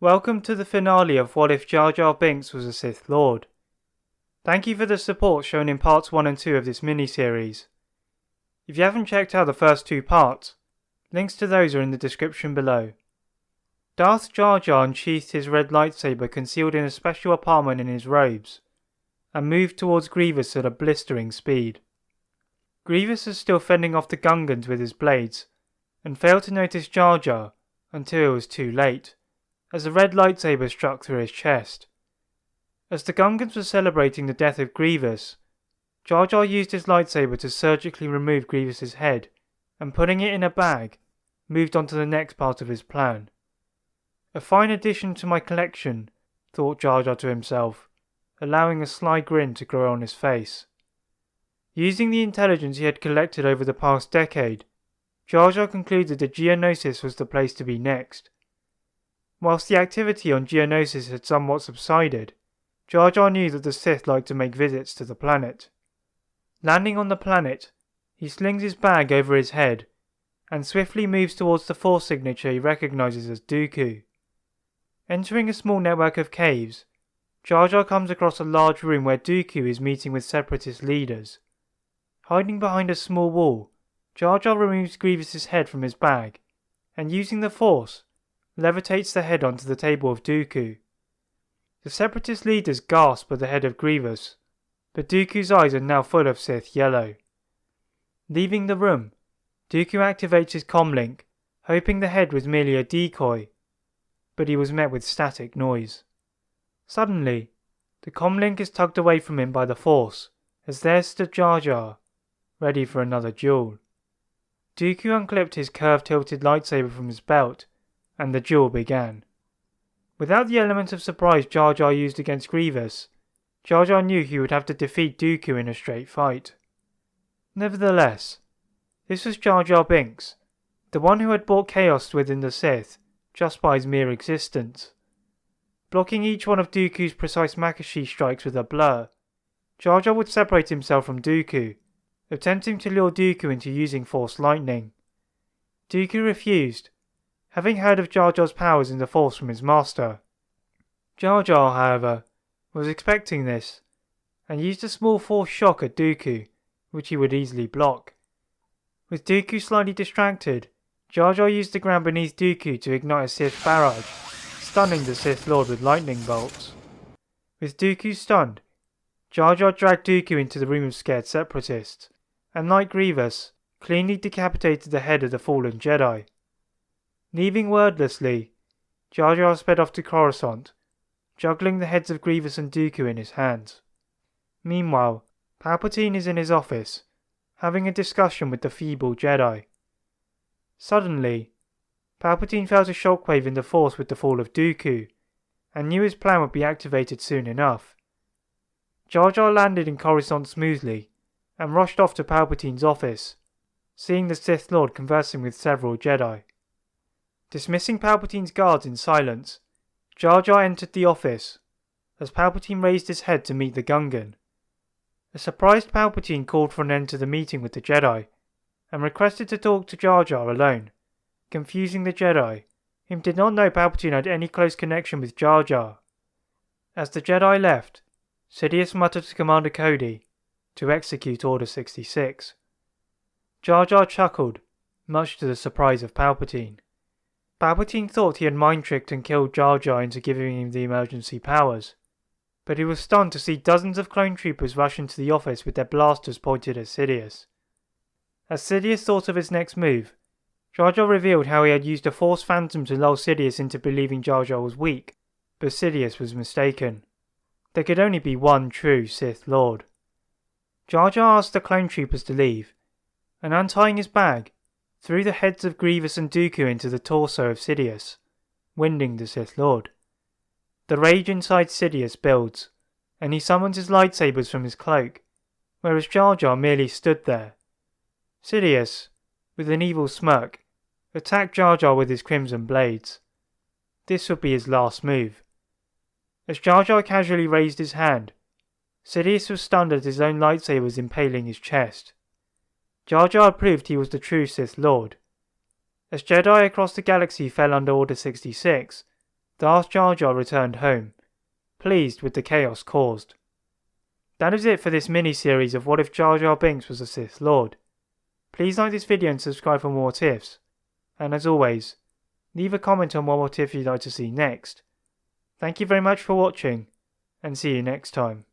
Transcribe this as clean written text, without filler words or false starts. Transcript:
Welcome to the finale of What If Jar Jar Binks Was a Sith Lord. Thank you for the support shown in parts 1 and 2 of this miniseries. If you haven't checked out the first 2 parts, links to those are in the description below. Darth Jar Jar unsheathed his red lightsaber concealed in a special apartment in his robes, and moved towards Grievous at a blistering speed. Grievous is still fending off the Gungans with his blades, and failed to notice Jar Jar until it was too late, as a red lightsaber struck through his chest. As the Gungans were celebrating the death of Grievous, Jar Jar used his lightsaber to surgically remove Grievous's head, and putting it in a bag, moved on to the next part of his plan. A fine addition to my collection, thought Jar Jar to himself, allowing a sly grin to grow on his face. Using the intelligence he had collected over the past decade, Jar Jar concluded that Geonosis was the place to be next. Whilst the activity on Geonosis had somewhat subsided, Jar Jar knew that the Sith liked to make visits to the planet. Landing on the planet, he slings his bag over his head, and swiftly moves towards the Force signature he recognizes as Dooku. Entering a small network of caves, Jar Jar comes across a large room where Dooku is meeting with Separatist leaders. Hiding behind a small wall, Jar Jar removes Grievous's head from his bag, and using the Force, levitates the head onto the table of Dooku. The Separatist leaders gasp at the head of Grievous, but Dooku's eyes are now full of Sith yellow. Leaving the room, Dooku activates his comlink, hoping the head was merely a decoy, but he was met with static noise. Suddenly, the comlink is tugged away from him by the Force, as there stood Jar Jar, ready for another duel. Dooku unclipped his curved-tilted lightsaber from his belt, and the duel began. Without the element of surprise Jar Jar used against Grievous, Jar Jar knew he would have to defeat Dooku in a straight fight. Nevertheless, this was Jar Jar Binks, the one who had brought chaos within the Sith just by his mere existence. Blocking each one of Dooku's precise Makashi strikes with a blur, Jar Jar would separate himself from Dooku, attempting to lure Dooku into using Force Lightning. Dooku refused, having heard of Jar Jar's powers in the Force from his master. Jar Jar, however, was expecting this, and used a small Force shock at Dooku, which he would easily block. With Dooku slightly distracted, Jar Jar used the ground beneath Dooku to ignite a Sith barrage, stunning the Sith Lord with lightning bolts. With Dooku stunned, Jar Jar dragged Dooku into the room of scared Separatists, and like Grievous, cleanly decapitated the head of the fallen Jedi. Leaving wordlessly, Jar Jar sped off to Coruscant, juggling the heads of Grievous and Dooku in his hands. Meanwhile, Palpatine is in his office, having a discussion with the feeble Jedi. Suddenly, Palpatine felt a shockwave in the Force with the fall of Dooku, and knew his plan would be activated soon enough. Jar Jar landed in Coruscant smoothly, and rushed off to Palpatine's office, seeing the Sith Lord conversing with several Jedi. Dismissing Palpatine's guards in silence, Jar Jar entered the office, as Palpatine raised his head to meet the Gungan. A surprised Palpatine called for an end to the meeting with the Jedi, and requested to talk to Jar Jar alone, confusing the Jedi, whom did not know Palpatine had any close connection with Jar Jar. As the Jedi left, Sidious muttered to Commander Cody to execute Order 66. Jar Jar chuckled, much to the surprise of Palpatine. Palpatine thought he had mind-tricked and killed Jar Jar into giving him the emergency powers, but he was stunned to see dozens of clone troopers rush into the office with their blasters pointed at Sidious. As Sidious thought of his next move, Jar Jar revealed how he had used a Force Phantom to lull Sidious into believing Jar Jar was weak, but Sidious was mistaken. There could only be one true Sith Lord. Jar Jar asked the clone troopers to leave, and untying his bag, threw the heads of Grievous and Dooku into the torso of Sidious, winding the Sith Lord. The rage inside Sidious builds, and he summons his lightsabers from his cloak, whereas Jar Jar merely stood there. Sidious, with an evil smirk, attacked Jar Jar with his crimson blades. This would be his last move. As Jar Jar casually raised his hand, Sidious was stunned at his own lightsabers impaling his chest. Jar Jar proved he was the true Sith Lord. As Jedi across the galaxy fell under Order 66, Darth Jar Jar returned home, pleased with the chaos caused. That is it for this mini-series of What If Jar Jar Binks was a Sith Lord. Please like this video and subscribe for more what ifs. And as always, leave a comment on what if you'd like to see next. Thank you very much for watching, and see you next time.